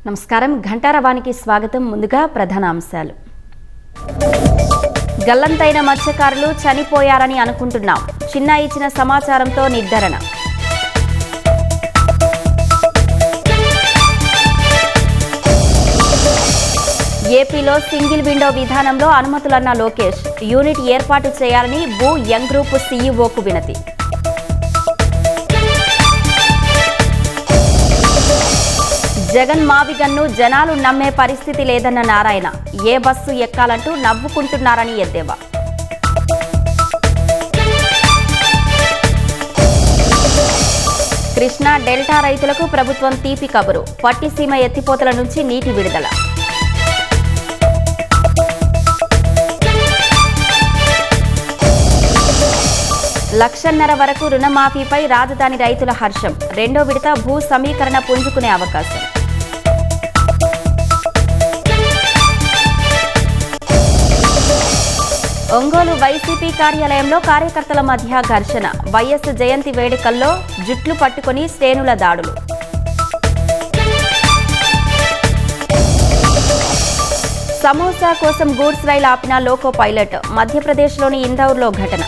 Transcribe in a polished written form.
నమస్కారం ఘంటారవానికి స్వాగతం. ముందుగా ప్రధాన అంశాలు. గల్లంతైన మత్స్యకారులు చనిపోయారని అనుకుంటున్నాం. చిన్న ఇచ్చిన సమాచారంతో నిర్ధారణ. ఏపీలో సింగిల్ విండో విధానంలో అనుమతులన్న లోకేష్. యూనిట్ ఏర్పాటు చేయాలని భూ యంగ్ గ్రూప్ సీఈఓకు వినతి. జగన్ మావిగన్ను జనాలు నమ్మే పరిస్థితి లేదన్న నారాయణ. ఏ బస్సు ఎక్కాలంటూ నవ్వుకుంటున్నారని ఎద్దేవా. కృష్ణా డెల్టా రైతులకు ప్రభుత్వం తీపి కబురు. పట్టిసీమ ఎత్తిపోతల నుంచి నీటి విడుదల. లక్షన్నర వరకు రుణమాఫీపై రాజధాని రైతుల హర్షం. రెండో విడత భూ సమీకరణ పుంజుకునే అవకాశం. ఒంగోలు వైసీపీ కార్యాలయంలో కార్యకర్తల మధ్య ఘర్షణ. వైఎస్ జయంతి వేడుకల్లో జుట్లు పట్టుకుని శ్రేణుల దాడులు. సమోసా కోసం గూడ్స్ రైలు ఆపిన లోకో పైలట్. మధ్యప్రదేశ్లోని ఇందౌర్లో ఘటన.